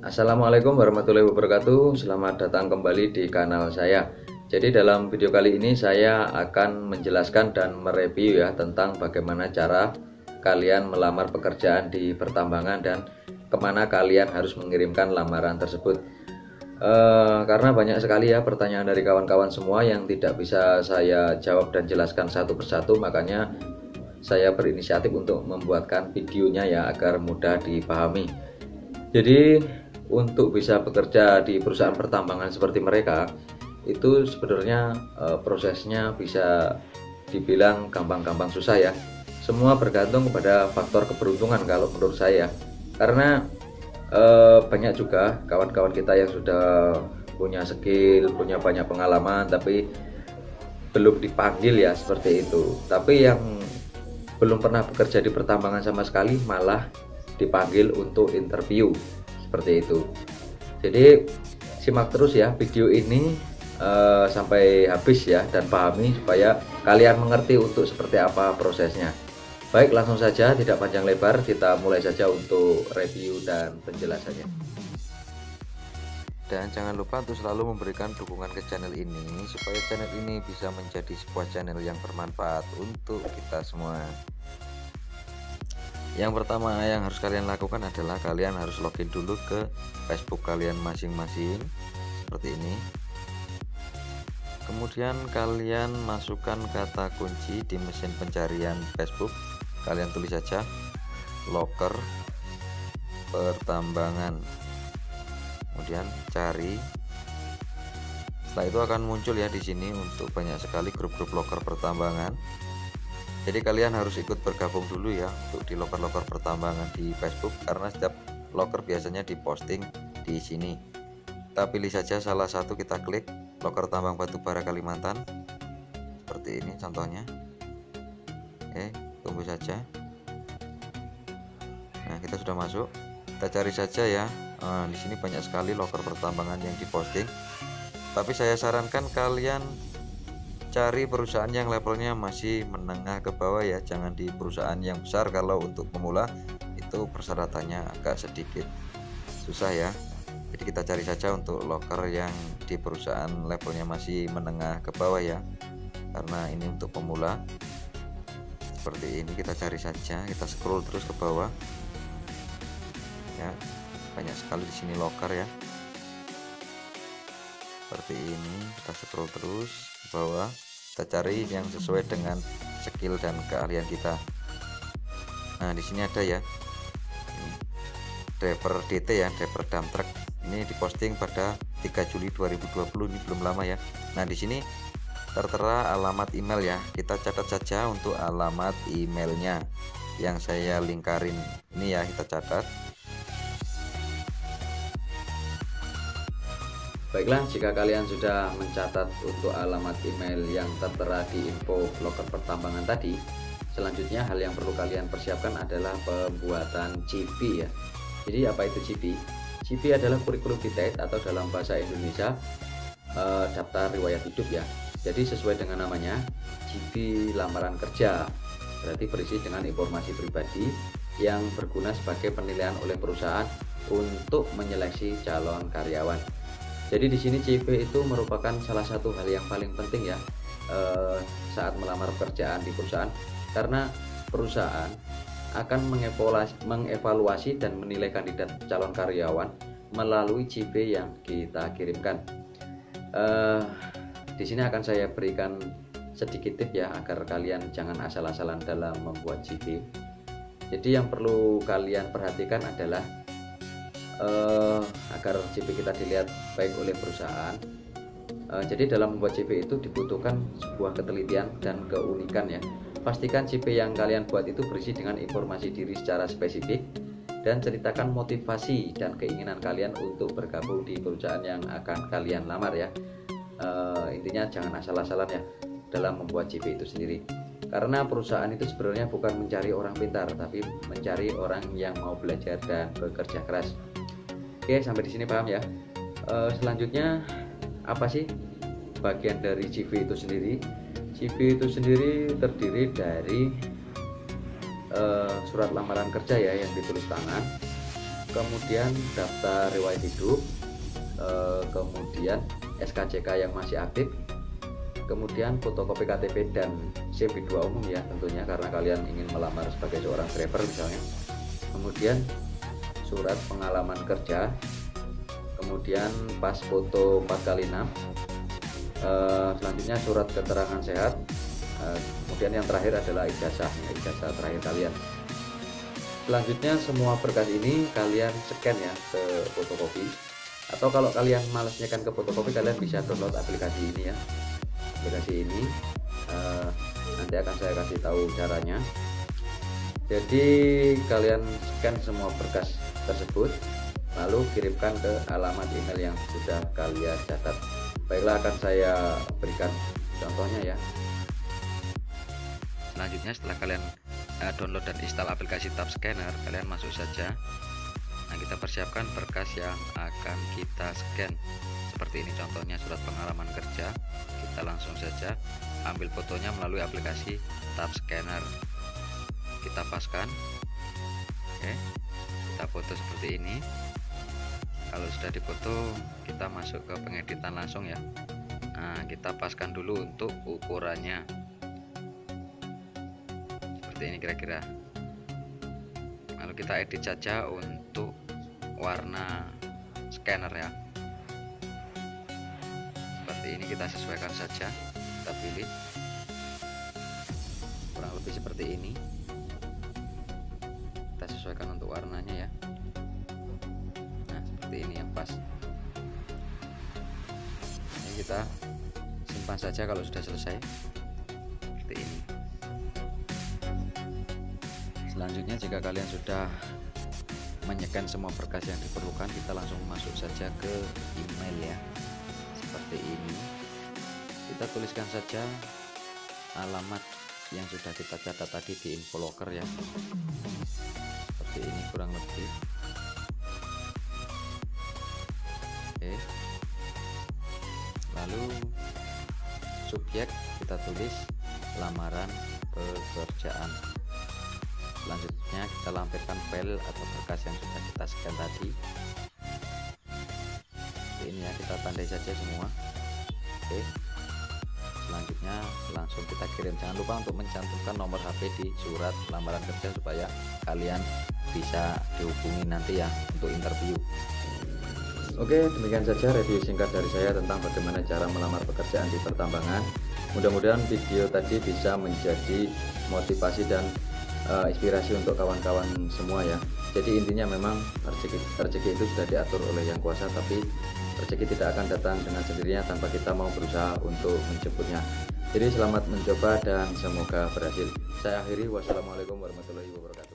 Assalamualaikum warahmatullahi wabarakatuh. Selamat datang kembali di kanal saya. Jadi dalam video kali ini saya akan menjelaskan dan mereview ya tentang bagaimana cara kalian melamar pekerjaan di pertambangan dan kemana kalian harus mengirimkan lamaran tersebut. Karena banyak sekali ya pertanyaan dari kawan-kawan semua yang tidak bisa saya jawab dan jelaskan satu persatu, makanya saya berinisiatif untuk membuatkan videonya ya agar mudah dipahami. Jadi untuk bisa bekerja di perusahaan pertambangan seperti mereka itu sebenarnya prosesnya bisa dibilang gampang-gampang susah ya. Semua bergantung kepada faktor keberuntungan kalau menurut saya, karena banyak juga kawan-kawan kita yang sudah punya skill, punya banyak pengalaman tapi belum dipanggil ya seperti itu. Tapi yang belum pernah bekerja di pertambangan sama sekali malah dipanggil untuk interview seperti itu. Jadi simak terus ya video ini sampai habis ya, dan pahami supaya kalian mengerti untuk seperti apa prosesnya. Baik, langsung saja tidak panjang lebar, kita mulai saja untuk review dan penjelasannya. Dan jangan lupa untuk selalu memberikan dukungan ke channel ini supaya channel ini bisa menjadi sebuah channel yang bermanfaat untuk kita semua. Yang pertama yang harus kalian lakukan adalah kalian harus login dulu ke Facebook kalian masing-masing seperti ini. Kemudian kalian masukkan kata kunci di mesin pencarian Facebook. Kalian tulis saja loker pertambangan. Kemudian cari. Setelah itu akan muncul ya di sini untuk banyak sekali grup-grup loker pertambangan. Jadi kalian harus ikut bergabung dulu ya untuk di loker-loker pertambangan di Facebook, karena setiap loker biasanya diposting di sini. Kita pilih saja salah satu, kita klik loker tambang batubara Kalimantan seperti ini contohnya. Oke, tunggu saja. Nah, kita sudah masuk. Kita cari saja ya. Di sini banyak sekali loker pertambangan yang diposting. Tapi saya sarankan kalian cari perusahaan yang levelnya masih menengah ke bawah ya, jangan di perusahaan yang besar. Kalau untuk pemula itu persyaratannya agak sedikit susah ya. Jadi kita cari saja untuk loker yang di perusahaan levelnya masih menengah ke bawah ya, karena ini untuk pemula. Seperti ini kita cari saja, kita scroll terus ke bawah ya, banyak sekali di sini loker ya. Seperti ini kita scroll terus ke bawah, kita cari yang sesuai dengan skill dan keahlian kita. Nah, di sini ada ya, driver DT ya, driver dump truck. Ini diposting pada 3 Juli 2020, ini belum lama ya. Nah, di sini tertera alamat email ya, kita catat saja untuk alamat emailnya yang saya lingkarin ini ya, kita catat. Baiklah, jika kalian sudah mencatat untuk alamat email yang tertera di info loker pertambangan tadi, selanjutnya hal yang perlu kalian persiapkan adalah pembuatan CV ya. Jadi apa itu CV? CV adalah kurikulum vitae atau dalam bahasa Indonesia daftar riwayat hidup ya. Jadi sesuai dengan namanya, CV lamaran kerja, berarti berisi dengan informasi pribadi yang berguna sebagai penilaian oleh perusahaan untuk menyeleksi calon karyawan. Jadi di sini CV itu merupakan salah satu hal yang paling penting ya saat melamar pekerjaan di perusahaan, karena perusahaan akan mengevaluasi dan menilai kandidat calon karyawan melalui CV yang kita kirimkan. Di sini akan saya berikan sedikit tips ya agar kalian jangan asal-asalan dalam membuat CV. Jadi yang perlu kalian perhatikan adalah agar CV kita dilihat baik oleh perusahaan. Jadi dalam membuat CV itu dibutuhkan sebuah ketelitian dan keunikan ya. Pastikan CV yang kalian buat itu berisi dengan informasi diri secara spesifik dan ceritakan motivasi dan keinginan kalian untuk bergabung di perusahaan yang akan kalian lamar ya. Intinya jangan asal-asalan ya dalam membuat CV itu sendiri, karena perusahaan itu sebenarnya bukan mencari orang pintar, tapi mencari orang yang mau belajar dan bekerja keras. Oke, sampai di sini paham ya. Selanjutnya apa sih bagian dari CV itu sendiri? CV itu sendiri terdiri dari surat lamaran kerja ya yang ditulis tangan, kemudian daftar riwayat hidup, kemudian SKCK yang masih aktif, kemudian fotokopi KTP dan CV2 umum ya tentunya karena kalian ingin melamar sebagai seorang driver misalnya. Kemudian surat pengalaman kerja, kemudian pas foto 4x6, selanjutnya surat keterangan sehat, kemudian yang terakhir adalah ijazah terakhir kalian. Selanjutnya semua berkas ini kalian scan ya ke fotokopi, atau kalau kalian malas nyekan ke fotokopi kalian bisa download aplikasi ini ya. Aplikasi ini nanti akan saya kasih tahu caranya. Jadi kalian scan semua berkas tersebut lalu kirimkan ke alamat email yang sudah kalian catat. Baiklah, akan saya berikan contohnya ya. Selanjutnya setelah kalian download dan install aplikasi Tab Scanner, kalian masuk saja. Nah, kita persiapkan berkas yang akan kita scan. Seperti ini contohnya surat pengalaman kerja. Kita langsung saja ambil fotonya melalui aplikasi Tab Scanner. Kita paskan. Oke. Kita foto seperti ini. Kalau sudah difoto, kita masuk ke pengeditan langsung ya. Nah, kita paskan dulu untuk ukurannya. Seperti ini kira-kira. Lalu kita edit saja untuk warna scanner ya. Seperti ini kita sesuaikan saja. Kita pilih kurang lebih seperti ini. Kita sesuaikan untuk warnanya ya. Nah, seperti ini yang pas. Ini kita simpan saja kalau sudah selesai. Seperti ini. Selanjutnya jika kalian sudah menyekan semua berkas yang diperlukan, kita langsung masuk saja ke email ya. Seperti ini. Kita tuliskan saja alamat yang sudah kita catat tadi di info locker ya. Seperti ini kurang lebih. Oke. Lalu subjek kita tulis lamaran pekerjaan. Selanjutnya kita lampirkan file atau berkas yang sudah kita scan tadi. Ini ya, kita tandai saja semua. Oke. Selanjutnya langsung kita kirim. Jangan lupa untuk mencantumkan nomor HP di surat lamaran kerja supaya kalian bisa dihubungi nanti ya untuk interview. Oke, demikian saja review singkat dari saya tentang bagaimana cara melamar pekerjaan di pertambangan. Mudah-mudahan video tadi bisa menjadi motivasi dan inspirasi untuk kawan-kawan semua ya. Jadi intinya memang rezeki itu sudah diatur oleh Yang Kuasa, tapi rezeki tidak akan datang dengan sendirinya tanpa kita mau berusaha untuk menjemputnya. Jadi selamat mencoba dan semoga berhasil. Saya akhiri, wassalamualaikum warahmatullahi wabarakatuh.